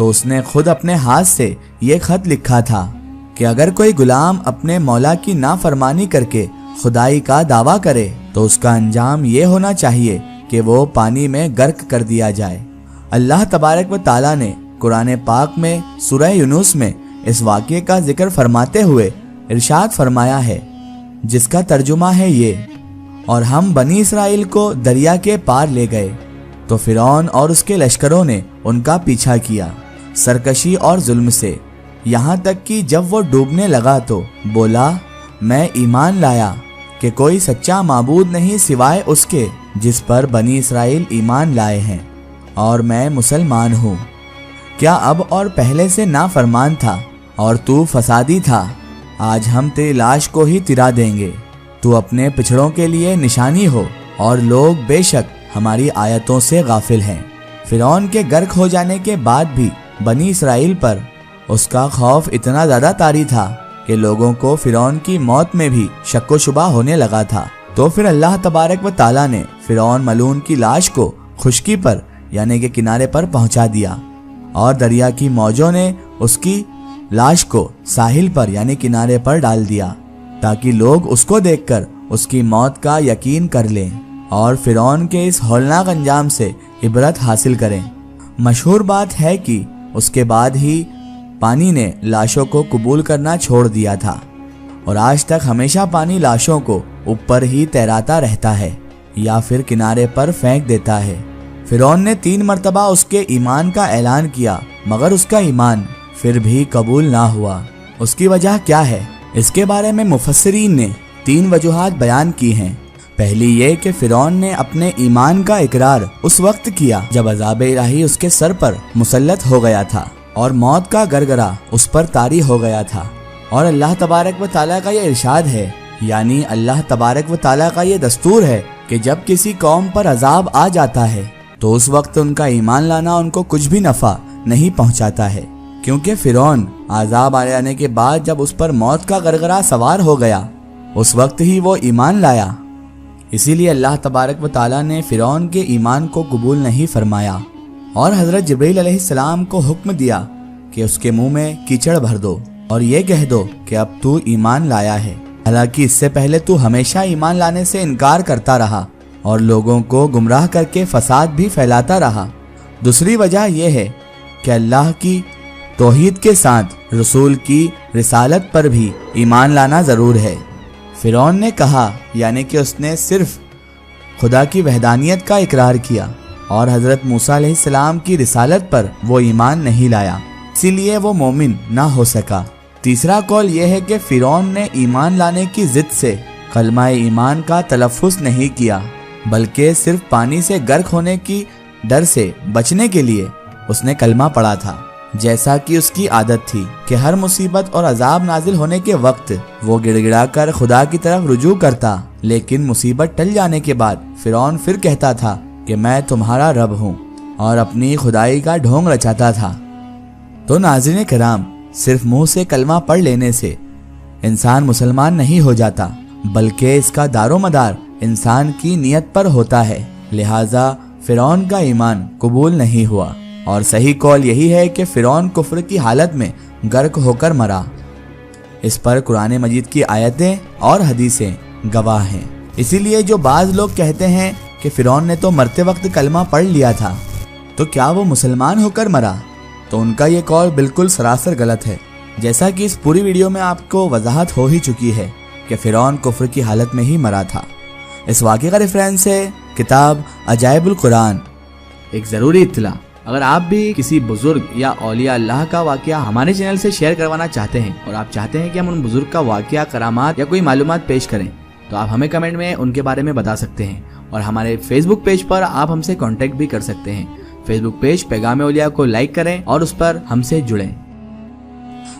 تو اس نے خود اپنے ہاتھ سے یہ خط لکھا تھا کہ اگر کوئی غلام اپنے مولا کی نافرمانی کر کے خدائی کا دعویٰ کرے تو اس کا انجام یہ ہونا چاہیے کہ وہ پانی میں غرق کر دیا جائے۔ اللہ تبارک و تعالیٰ نے قرآن پاک میں سورہ یونس میں اس واقعے کا ذکر فرماتے ہوئے ارشاد فرمایا ہے، جس کا ترجمہ ہے یہ: اور ہم بنی اسرائیل کو دریا کے پار لے گئے تو فرعون اور اس کے لشکروں نے ان کا پیچھا کیا سرکشی اور ظلم سے، یہاں تک کہ جب وہ ڈوبنے لگا تو بولا، میں ایمان لایا کہ کوئی سچا معبود نہیں سوائے اس کے جس پر بنی اسرائیل ایمان لائے ہیں، اور میں مسلمان ہوں۔ کیا اب اور پہلے سے نافرمان تھا اور تو فسادی تھا؟ آج ہم تیری لاش کو ہی ترا دیں گے، تو اپنے پچھڑوں کے لیے نشانی ہو، اور لوگ بے شک ہماری آیتوں سے غافل ہیں۔ فرعون کے غرق ہو جانے کے بعد بھی بنی اسرائیل پر اس کا خوف اتنا زیادہ طاری تھا کہ لوگوں کو فرعون کی موت میں بھی شک و شبہ ہونے لگا تھا۔ تو پھر اللہ تبارک و تعالیٰ نے فرعون ملعون کی لاش کو خشکی پر یعنی کہ کنارے پر پہنچا دیا، اور دریا کی موجوں نے اس کی لاش کو ساحل پر یعنی کنارے پر ڈال دیا تاکہ لوگ اس کو دیکھ کر اس کی موت کا یقین کر لیں اور فرعون کے اس ہولناک انجام سے عبرت حاصل کریں۔ مشہور بات ہے کہ اس کے بعد ہی پانی نے لاشوں کو قبول کرنا چھوڑ دیا تھا، اور آج تک ہمیشہ پانی لاشوں کو اوپر ہی تیراتا رہتا ہے یا پھر کنارے پر پھینک دیتا ہے۔ فرعون نے 3 مرتبہ اس کے ایمان کا اعلان کیا، مگر اس کا ایمان پھر بھی قبول نہ ہوا۔ اس کی وجہ کیا ہے؟ اس کے بارے میں مفسرین نے 3 وجوہات بیان کی ہیں۔ پہلی یہ کہ فرعون نے اپنے ایمان کا اقرار اس وقت کیا جب عذاب الہی اس کے سر پر مسلط ہو گیا تھا اور موت کا گرگرا اس پر طاری ہو گیا تھا، اور اللہ تبارک و تعالیٰ کا یہ ارشاد ہے، یعنی اللہ تبارک و تعالیٰ کا یہ دستور ہے کہ جب کسی قوم پر عذاب آ جاتا ہے تو اس وقت ان کا ایمان لانا ان کو کچھ بھی نفع نہیں پہنچاتا ہے، کیونکہ فرعون عذاب آ جانے کے بعد جب اس پر موت کا گرگرا سوار ہو گیا اس وقت ہی وہ ایمان لایا۔ اسی لیے اللہ تبارک و تعالیٰ نے فرعون کے ایمان کو قبول نہیں فرمایا اور حضرت جبرائیل علیہ السلام کو حکم دیا کہ اس کے منہ میں کیچڑ بھر دو اور یہ کہہ دو کہ اب تو ایمان لایا ہے، حالانکہ اس سے پہلے تو ہمیشہ ایمان لانے سے انکار کرتا رہا اور لوگوں کو گمراہ کر کے فساد بھی پھیلاتا رہا۔ دوسری وجہ یہ ہے کہ اللہ کی توحید کے ساتھ رسول کی رسالت پر بھی ایمان لانا ضرور ہے۔ فرعون نے کہا یعنی کہ اس نے صرف خدا کی وحدانیت کا اقرار کیا اور حضرت موسیٰ علیہ السلام کی رسالت پر وہ ایمان نہیں لایا، اسی لیے وہ مومن نہ ہو سکا۔ تیسرا قول یہ ہے کہ فرعون نے ایمان لانے کی ضد سے کلمہ ایمان کا تلفظ نہیں کیا، بلکہ صرف پانی سے غرق ہونے کی ڈر سے بچنے کے لیے اس نے کلمہ پڑھا تھا، جیسا کہ اس کی عادت تھی کہ ہر مصیبت اور عذاب نازل ہونے کے وقت وہ گڑ گڑا کر خدا کی طرف رجوع کرتا، لیکن مصیبت ٹل جانے کے بعد فرعون پھر کہتا تھا کہ میں تمہارا رب ہوں اور اپنی خدائی کا ڈھونگ رچاتا تھا۔ تو ناظرین کرام، صرف منہ سے کلمہ پڑھ لینے سے انسان مسلمان نہیں ہو جاتا، بلکہ اس کا دار و مدار انسان کی نیت پر ہوتا ہے، لہٰذا فرعون کا ایمان قبول نہیں ہوا، اور صحیح قول یہی ہے کہ فرعون کفر کی حالت میں غرق ہو کر مرا۔ اس پر قرآن مجید کی آیتیں اور حدیثیں گواہ ہیں۔ اسی لیے جو بعض لوگ کہتے ہیں کہ فرعون نے تو مرتے وقت کلمہ پڑھ لیا تھا، تو کیا وہ مسلمان ہو کر مرا؟ تو ان کا یہ قول بالکل سراسر غلط ہے، جیسا کہ اس پوری ویڈیو میں آپ کو وضاحت ہو ہی چکی ہے کہ فرعون کفر کی حالت میں ہی مرا تھا۔ اس واقعے کا ریفرنس ہے کتاب عجائب القرآن۔ ایک ضروری اطلاع، اگر آپ بھی کسی بزرگ یا اولیاء اللہ کا واقعہ ہمارے چینل سے شیئر کروانا چاہتے ہیں اور آپ چاہتے ہیں کہ ہم ان بزرگ کا واقعہ، کرامات یا کوئی معلومات پیش کریں، تو آپ ہمیں کمنٹ میں ان کے بارے میں بتا سکتے ہیں، اور ہمارے فیس بک پیج پر آپ ہم سے کانٹیکٹ بھی کر سکتے ہیں۔ فیس بک پیج پیغام اولیاء کو لائک کریں اور اس پر ہم سے جڑیں۔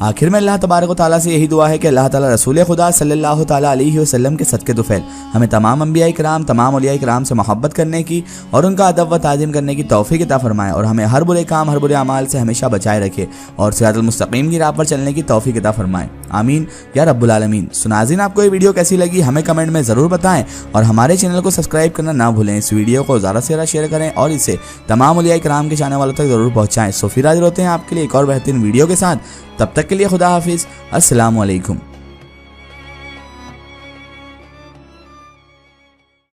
آخر میں اللہ تبارک و تعالیٰ سے یہی دعا ہے کہ اللہ تعالیٰ رسول خدا صلی اللہ تعالیٰ علیہ وسلم کے صدقے طفیل ہمیں تمام انبیاء کرام، تمام اولیاء کرام سے محبت کرنے کی اور ان کا ادب و تعظیم کرنے کی توفیق عطا فرمائے، اور ہمیں ہر برے کام، ہر برے اعمال سے ہمیشہ بچائے رکھے اور صراط المستقیم کی راہ پر چلنے کی توفیق عطا فرمائے۔ آمین یا رب العالمین۔ سو ناظرین، آپ کو یہ ویڈیو کیسی لگی ہمیں کمنٹ میں ضرور بتائیں، اور ہمارے چینل کو سبسکرائب کرنا نہ بھولیں۔ اس ویڈیو کو زیادہ سے زیادہ شیئر کریں اور اسے تمام اولیاء کرام کے چاہنے والوں تک ضرور پہنچائیں۔ سو پھر حاضر ہوتے ہیں آپ کے لیے ایک اور بہترین ویڈیو کے ساتھ، تب تک کے لیے خدا حافظ، السلام علیکم۔